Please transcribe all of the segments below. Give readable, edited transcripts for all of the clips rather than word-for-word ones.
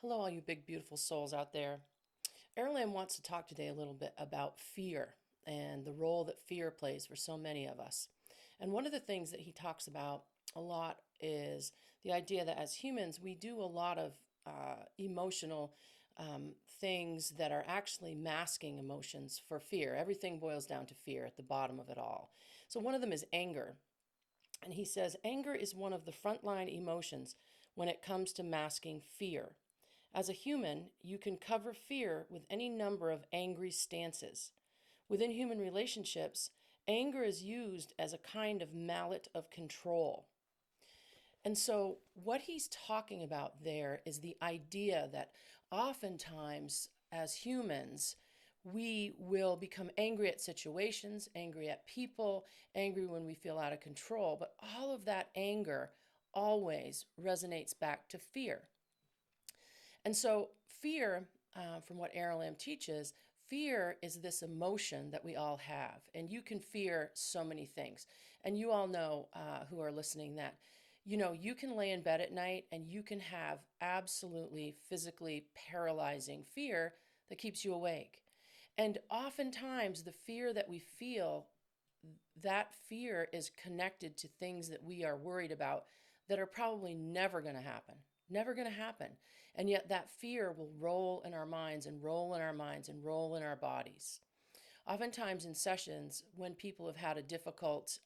Hello, all you big, beautiful souls out there. Erlen wants to talk today a little bit about fear and the role that fear plays for so many of us. And one of the things that he talks about a lot is the idea that as humans, we do a lot of emotional things that are actually masking emotions for fear. Everything boils down to fear at the bottom of it all. So, one of them is anger. And he says anger is one of the frontline emotions when it comes to masking fear. As a human, you can cover fear with any number of angry stances. Within human relationships, anger is used as a kind of mallet of control. And so, what he's talking about there is the idea that oftentimes, as humans, we will become angry at situations, angry at people, angry when we feel out of control. But all of that anger always resonates back to fear. And so, fear, from what Arolam teaches, fear is this emotion that we all have. And you can fear so many things. And you all know who are listening that, you can lay in bed at night and you can have absolutely physically paralyzing fear that keeps you awake. And oftentimes, the fear that we feel, that fear is connected to things that we are worried about that are probably never going to happen. Never going to happen. And yet that fear will roll in our minds and roll in our minds and roll in our bodies. Oftentimes in sessions, when people have had a difficult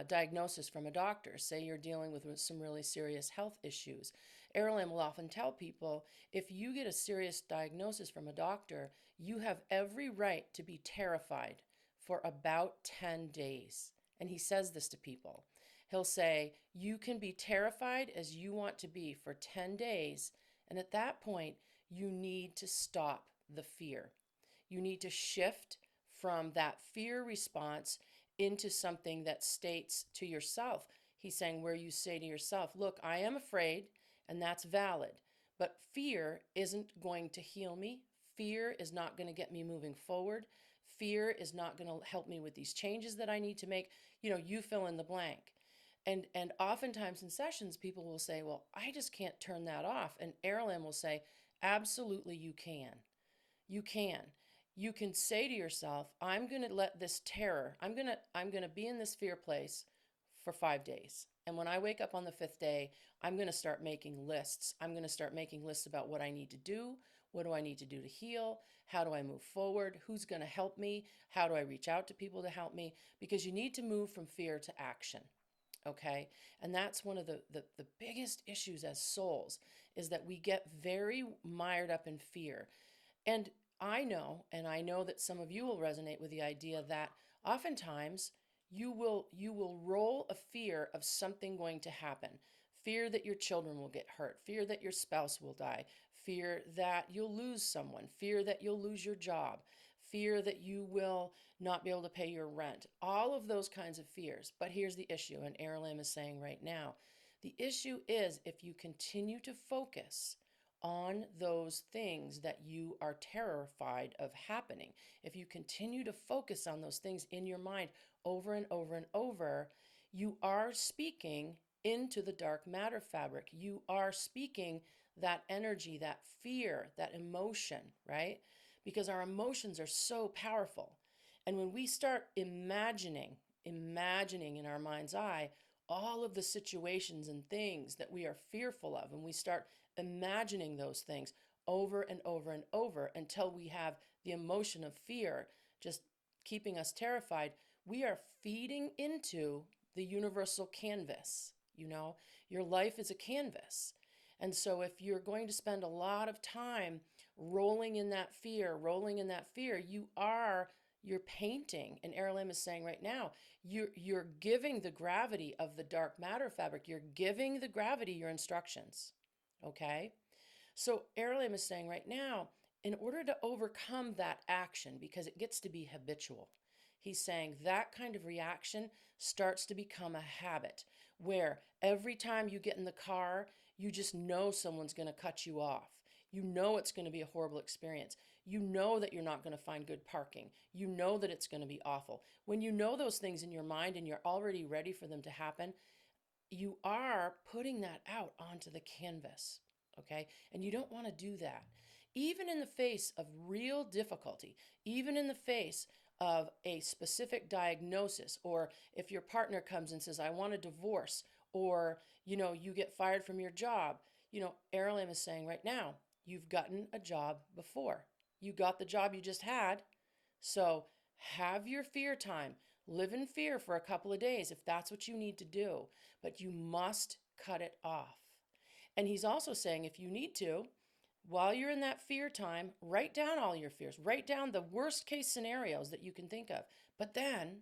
diagnosis from a doctor, say you're dealing with some really serious health issues, Arolam will often tell people if you get a serious diagnosis from a doctor, you have every right to be terrified for about 10 days. And he says this to people. He'll say, you can be terrified as you want to be for 10 days. And at that point, you need to stop the fear. You need to shift from that fear response into something that states to yourself. He's saying, where you say to yourself, look, I am afraid, and that's valid. But fear isn't going to heal me. Fear is not going to get me moving forward. Fear is not going to help me with these changes that I need to make. You fill in the blank. And oftentimes in sessions, people will say, well, I just can't turn that off. And Arolam will say, absolutely you can. You can. You can say to yourself, I'm going to let this terror, I'm going to be in this fear place for 5 days. And when I wake up on the fifth day, I'm going to start making lists. I'm going to start making lists about what I need to do. What do I need to do to heal? How do I move forward? Who's going to help me? How do I reach out to people to help me? Because you need to move from fear to action. Okay. And that's one of the biggest issues as souls is that we get very mired up in fear. And I know that some of you will resonate with the idea that oftentimes you will roll a fear of something going to happen. Fear that your children will get hurt, fear that your spouse will die, fear that you'll lose someone, fear that you'll lose your job, fear that you will not be able to pay your rent, all of those kinds of fears. But here's the issue, and Arolam is saying right now, the issue is if you continue to focus on those things that you are terrified of happening, if you continue to focus on those things in your mind over and over and over, you are speaking into the dark matter fabric. You are speaking that energy, that fear, that emotion, right? Because our emotions are so powerful. And when we start imagining in our mind's eye all of the situations and things that we are fearful of, and we start imagining those things over and over and over until we have the emotion of fear just keeping us terrified, we are feeding into the universal canvas. Your life is a canvas. And so if you're going to spend a lot of time rolling in that fear, you're painting. And Arolam is saying right now, you're giving the gravity of the dark matter fabric, you're giving the gravity your instructions. Okay? So Arolam is saying right now, in order to overcome that action, because it gets to be habitual, he's saying that kind of reaction starts to become a habit where every time you get in the car, you just know someone's going to cut you off. You know it's going to be a horrible experience. You know that you're not going to find good parking. You know that it's going to be awful. When you know those things in your mind and you're already ready for them to happen, you are putting that out onto the canvas. Okay? And you don't want to do that. Even in the face of real difficulty, even in the face of a specific diagnosis, or if your partner comes and says, I want a divorce, or you get fired from your job, Aralam is saying right now, you've gotten a job before. You got the job you just had. So have your fear time. Live in fear for a couple of days if that's what you need to do, but you must cut it off. And he's also saying if you need to, while you're in that fear time, write down all your fears, write down the worst case scenarios that you can think of, but then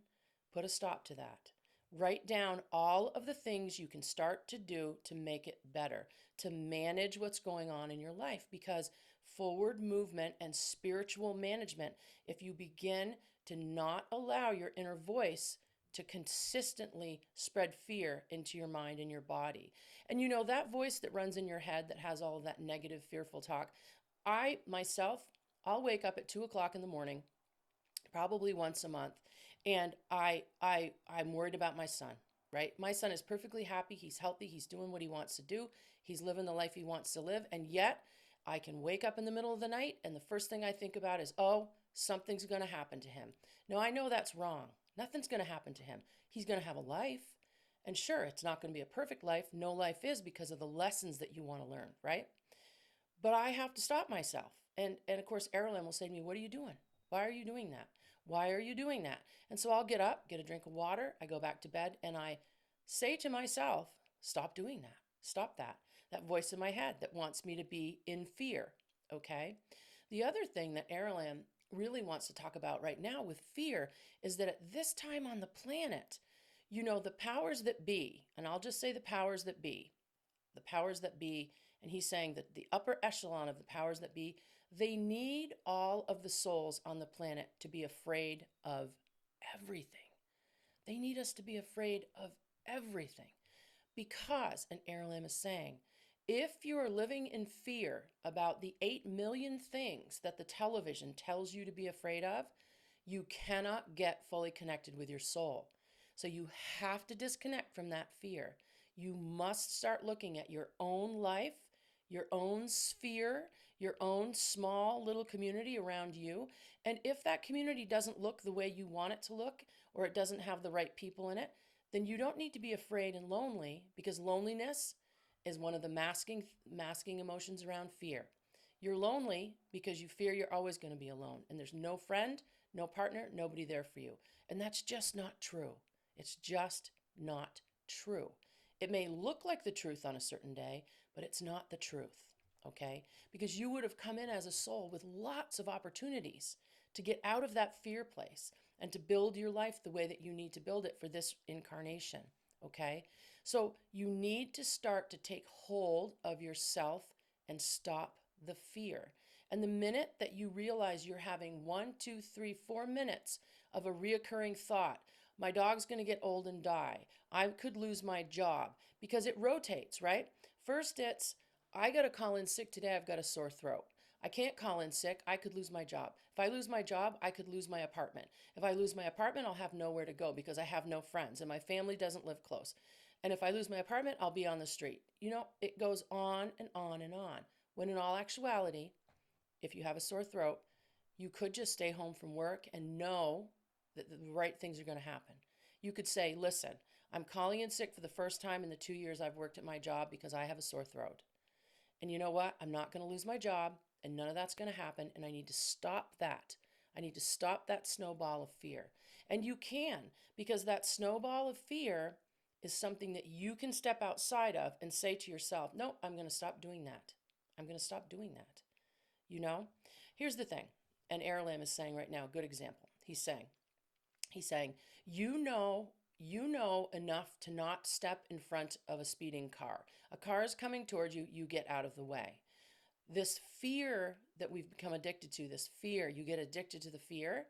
put a stop to that. Write down all of the things you can start to do to make it better, to manage what's going on in your life, because forward movement and spiritual management, if you begin to not allow your inner voice to consistently spread fear into your mind and your body. And that voice that runs in your head that has all of that negative, fearful talk. I myself, I'll wake up at 2 o'clock in the morning, probably once a month, and I'm worried about my son. Right? My son is perfectly happy. He's healthy. He's doing what he wants to do. He's living the life he wants to live. And yet, I can wake up in the middle of the night, and the first thing I think about is, oh, something's going to happen to him. Now, I know that's wrong. Nothing's going to happen to him. He's going to have a life. And sure, it's not going to be a perfect life. No life is, because of the lessons that you want to learn, right? But I have to stop myself. And of course, Aralam will say to me, what are you doing? Why are you doing that? Why are you doing that? And so I'll get up, get a drink of water, I go back to bed, and I say to myself, stop doing that. Stop that. That voice in my head that wants me to be in fear, okay? The other thing that Aralam really wants to talk about right now with fear is that at this time on the planet, the powers that be, and I'll just say the powers that be, and he's saying that the upper echelon of the powers that be, they need all of the souls on the planet to be afraid of everything. They need us to be afraid of everything. Because, and Aralam is saying, if you are living in fear about the 8 million things that the television tells you to be afraid of, you cannot get fully connected with your soul. So you have to disconnect from that fear. You must start looking at your own life, your own sphere, your own small little community around you. And if that community doesn't look the way you want it to look, or it doesn't have the right people in it, then you don't need to be afraid and lonely, because loneliness is one of the masking emotions around fear. You're lonely because you fear you're always going to be alone, and there's no friend, no partner, nobody there for you. And that's just not true. It's just not true. It may look like the truth on a certain day, but it's not the truth, okay? Because you would have come in as a soul with lots of opportunities to get out of that fear place and to build your life the way that you need to build it for this incarnation, okay? So you need to start to take hold of yourself and stop the fear. And the minute that you realize you're having 1, 2, 3, 4 minutes of a reoccurring thought, my dog's going to get old and die, I could lose my job, because it rotates, right? First it's, I got to call in sick today, I've got a sore throat. I can't call in sick, I could lose my job. If I lose my job, I could lose my apartment. If I lose my apartment, I'll have nowhere to go because I have no friends and my family doesn't live close. And if I lose my apartment, I'll be on the street. It goes on and on and on. When in all actuality, if you have a sore throat, you could just stay home from work and know that the right things are going to happen. You could say, listen, I'm calling in sick for the first time in the 2 years I've worked at my job because I have a sore throat. And you know what? I'm not going to lose my job, and none of that's going to happen, and I need to stop that. I need to stop that snowball of fear. And you can, because that snowball of fear is something that you can step outside of and say to yourself, no, I'm going to stop doing that. I'm going to stop doing that. Here's the thing, and Aralam is saying right now, good example. He's saying, you know enough to not step in front of a speeding car. A car is coming towards you, you get out of the way. This fear that we've become addicted to, this fear, you get addicted to the fear,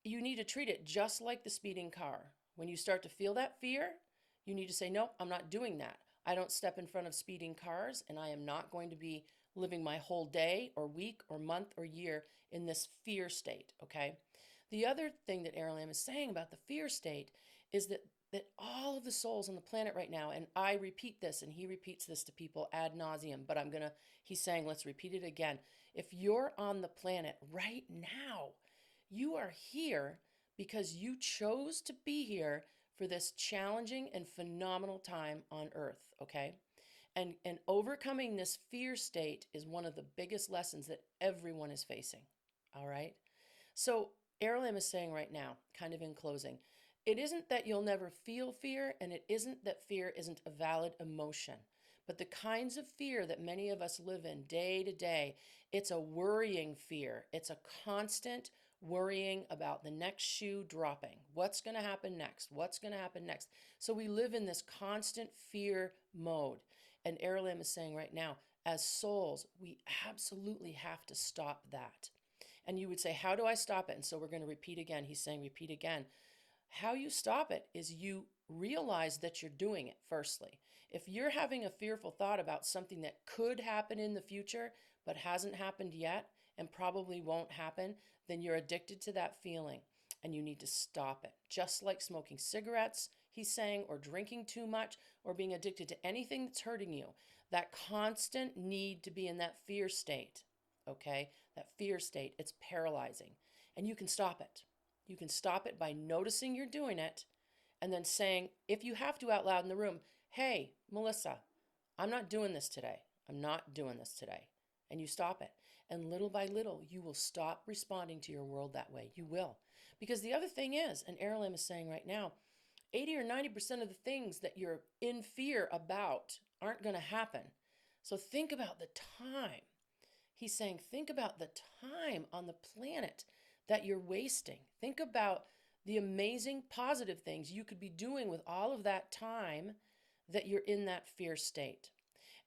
you need to treat it just like the speeding car. When you start to feel that fear, you need to say, nope, I'm not doing that. I don't step in front of speeding cars, and I am not going to be living my whole day or week or month or year in this fear state, okay? The other thing that Aralam is saying about the fear state is that that all of the souls on the planet right now, and I repeat this and he repeats this to people ad nauseum, but he's saying, let's repeat it again. If you're on the planet right now, you are here because you chose to be here for this challenging and phenomenal time on earth, okay? And overcoming this fear state is one of the biggest lessons that everyone is facing, all right? So Airlam is saying right now, kind of in closing, it isn't that you'll never feel fear, and it isn't that fear isn't a valid emotion. But the kinds of fear that many of us live in day to day, it's a worrying fear. It's a constant worrying about the next shoe dropping. What's going to happen next? What's going to happen next? So we live in this constant fear mode. And Airlam is saying right now, as souls, we absolutely have to stop that. And you would say, how do I stop it? And so we're going to repeat again. He's saying, repeat again. How you stop it is you realize that you're doing it, firstly. If you're having a fearful thought about something that could happen in the future, but hasn't happened yet and probably won't happen, then you're addicted to that feeling and you need to stop it. Just like smoking cigarettes, he's saying, or drinking too much, or being addicted to anything that's hurting you. That constant need to be in that fear state, okay? That fear state, it's paralyzing. And you can stop it. You can stop it by noticing you're doing it and then saying, if you have to out loud in the room, hey, Melissa, I'm not doing this today. I'm not doing this today. And you stop it. And little by little, you will stop responding to your world that way. You will. Because the other thing is, and Airlam is saying right now, 80 or 90% of the things that you're in fear about aren't going to happen. So think about the time. He's saying, think about the time on the planet that you're wasting. Think about the amazing positive things you could be doing with all of that time that you're in that fear state.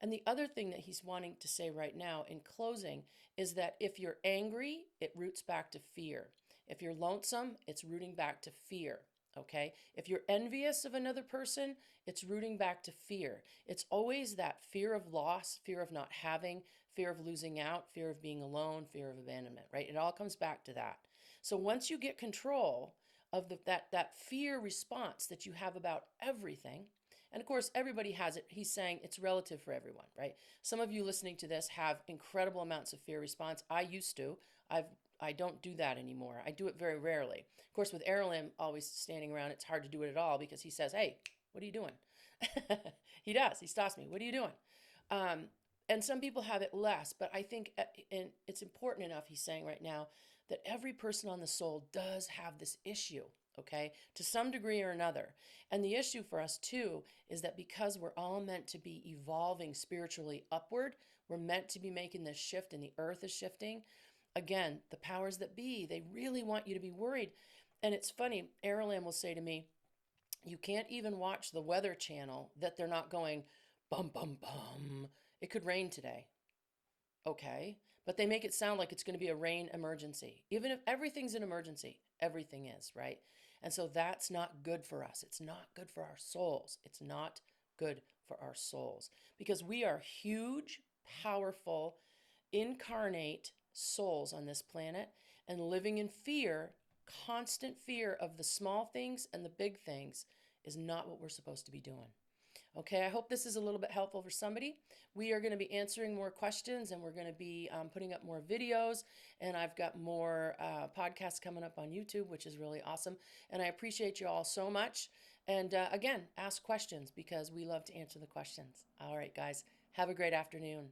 And the other thing that he's wanting to say right now in closing is that if you're angry, it roots back to fear. If you're lonesome, it's rooting back to fear. Okay? If you're envious of another person, it's rooting back to fear. It's always that fear of loss, fear of not having, fear of losing out, fear of being alone, fear of abandonment, right? It all comes back to that. So once you get control of that fear response that you have about everything, and of course, everybody has it. He's saying it's relative for everyone, right? Some of you listening to this have incredible amounts of fear response. I used to. I don't do that anymore. I do it very rarely. Of course, with Airlim always standing around, it's hard to do it at all because he says, hey, what are you doing? He does. He stops me. What are you doing? And some people have it less, but I think and it's important enough, he's saying right now, that every person on the soul does have this issue, okay, to some degree or another. And the issue for us too is that because we're all meant to be evolving spiritually upward, we're meant to be making this shift and the earth is shifting. Again, the powers that be, they really want you to be worried. And it's funny, Airlam will say to me, you can't even watch the Weather Channel that they're not going, bum, bum, bum. It could rain today. Okay. But they make it sound like it's going to be a rain emergency. Even if everything's an emergency, everything is, right? And so that's not good for us. It's not good for our souls. It's not good for our souls because we are huge, powerful, incarnate souls on this planet, and living in fear, constant fear of the small things and the big things is not what we're supposed to be doing. Okay, I hope this is a little bit helpful for somebody. We are going to be answering more questions and we're going to be putting up more videos. And I've got more podcasts coming up on YouTube, which is really awesome. And I appreciate you all so much. And again, ask questions because we love to answer the questions. All right, guys, have a great afternoon.